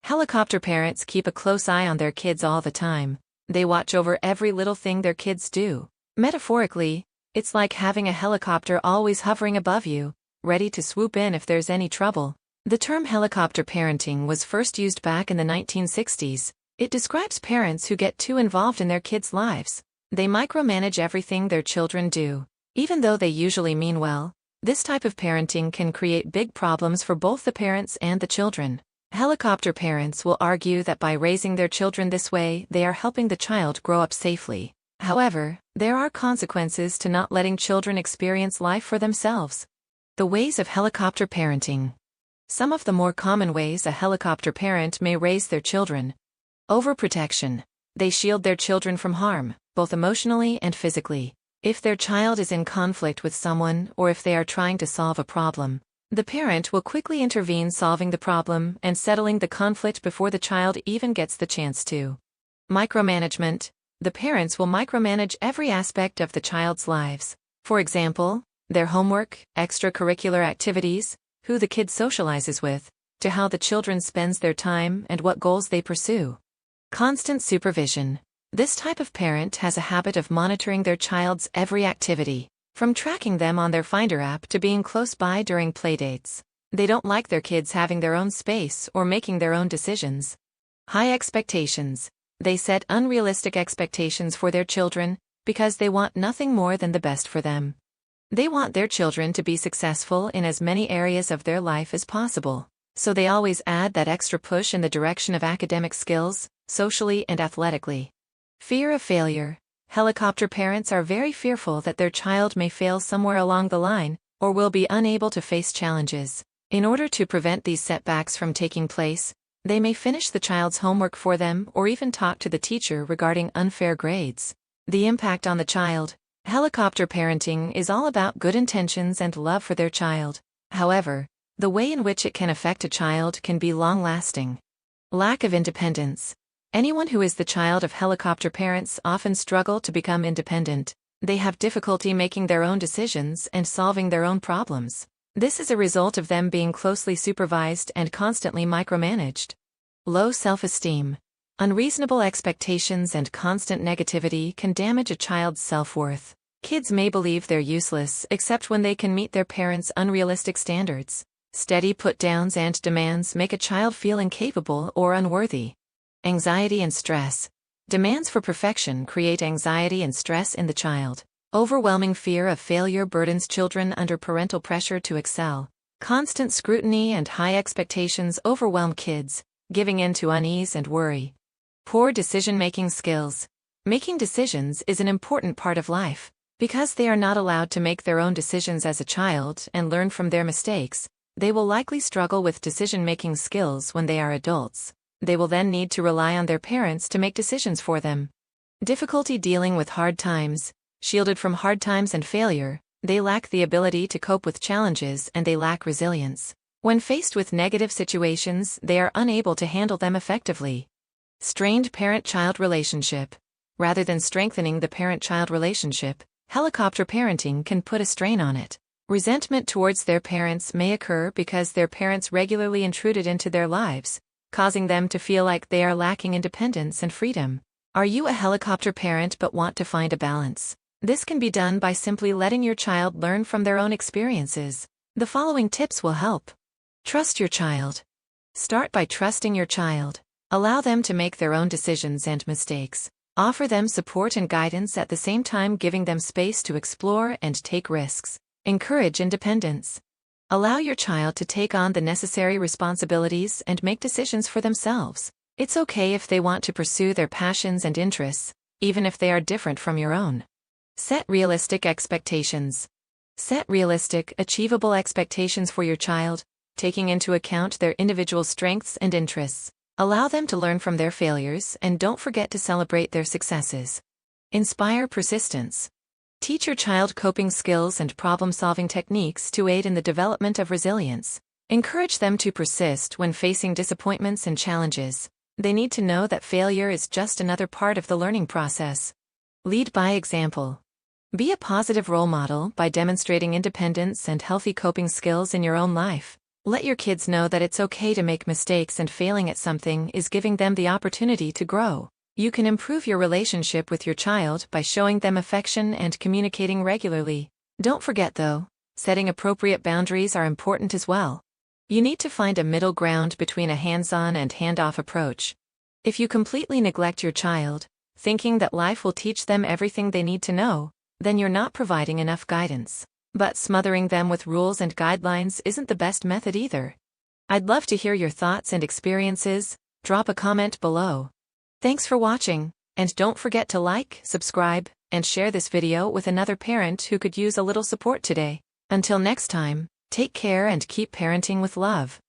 Helicopter parents keep a close eye on their kids all the time. They watch over every little thing their kids do. Metaphorically, it's like having a helicopter always hovering above you, ready to swoop in if there's any trouble. The term helicopter parenting was first used back in the 1960s. It describes parents who get too involved in their kids' lives. They micromanage everything their children do. Even though they usually mean well, this type of parenting can create big problems for both the parents and the children. Helicopter parents will argue that by raising their children this way, they are helping the child grow up safely. However, there are consequences to not letting children experience life for themselves. The ways of helicopter parenting. Some of the more common ways a helicopter parent may raise their children. Overprotection. They shield their children from harm, both emotionally and physically. If their child is in conflict with someone or if they are trying to solve a problem, the parent will quickly intervene, solving the problem and settling the conflict before the child even gets the chance to. Micromanagement. The parents will micromanage every aspect of the child's lives. For example, their homework, extracurricular activities, who the kid socializes with, to how the children spends their time and what goals they pursue. Constant supervision. This type of parent has a habit of monitoring their child's every activity, from tracking them on their Finder app to being close by during playdates. They don't like their kids having their own space or making their own decisions. High expectations. They set unrealistic expectations for their children because they want nothing more than the best for them. They want their children to be successful in as many areas of their life as possible, so they always add that extra push in the direction of academic skills, socially and athletically. Fear of failure. Helicopter parents are very fearful that their child may fail somewhere along the line, or will be unable to face challenges. In order to prevent these setbacks from taking place, they may finish the child's homework for them or even talk to the teacher regarding unfair grades. The impact on the child. Helicopter parenting is all about good intentions and love for their child. However, the way in which it can affect a child can be long-lasting. Lack of independence. Anyone who is the child of helicopter parents often struggle to become independent. They have difficulty making their own decisions and solving their own problems. This is a result of them being closely supervised and constantly micromanaged. Low self-esteem. Unreasonable expectations and constant negativity can damage a child's self-worth. Kids may believe they're useless except when they can meet their parents' unrealistic standards. Steady put-downs and demands make a child feel incapable or unworthy. Anxiety and stress. Demands for perfection create anxiety and stress in the child. Overwhelming fear of failure burdens children under parental pressure to excel. Constant scrutiny and high expectations overwhelm kids, giving in to unease and worry. Poor decision-making skills. Making decisions is an important part of life. Because they are not allowed to make their own decisions as a child and learn from their mistakes, they will likely struggle with decision-making skills when they are adults. They will then need to rely on their parents to make decisions for them. Difficulty dealing with hard times. Shielded from hard times and failure, they lack the ability to cope with challenges and they lack resilience. When faced with negative situations, they are unable to handle them effectively. Strained parent-child relationship. Rather than strengthening the parent-child relationship, helicopter parenting can put a strain on it. Resentment towards their parents may occur because their parents regularly intruded into their lives, causing them to feel like they are lacking independence and freedom. Are you a helicopter parent but want to find a balance? This can be done by simply letting your child learn from their own experiences. The following tips will help. Trust your child. Start by trusting your child. Allow them to make their own decisions and mistakes. Offer them support and guidance at the same time giving them space to explore and take risks. Encourage independence. Allow your child to take on the necessary responsibilities and make decisions for themselves. It's okay if they want to pursue their passions and interests, even if they are different from your own. Set realistic expectations. Set realistic, achievable expectations for your child, taking into account their individual strengths and interests. Allow them to learn from their failures and don't forget to celebrate their successes. Inspire persistence. Teach your child coping skills and problem-solving techniques to aid in the development of resilience. Encourage them to persist when facing disappointments and challenges. They need to know that failure is just another part of the learning process. Lead by example. Be a positive role model by demonstrating independence and healthy coping skills in your own life. Let your kids know that it's okay to make mistakes, and failing at something is giving them the opportunity to grow. You can improve your relationship with your child by showing them affection and communicating regularly. Don't forget though, setting appropriate boundaries are important as well. You need to find a middle ground between a hands-on and hand-off approach. If you completely neglect your child, thinking that life will teach them everything they need to know, then you're not providing enough guidance. But smothering them with rules and guidelines isn't the best method either. I'd love to hear your thoughts and experiences. Drop a comment below. Thanks for watching, and don't forget to like, subscribe, and share this video with another parent who could use a little support today. Until next time, take care and keep parenting with love.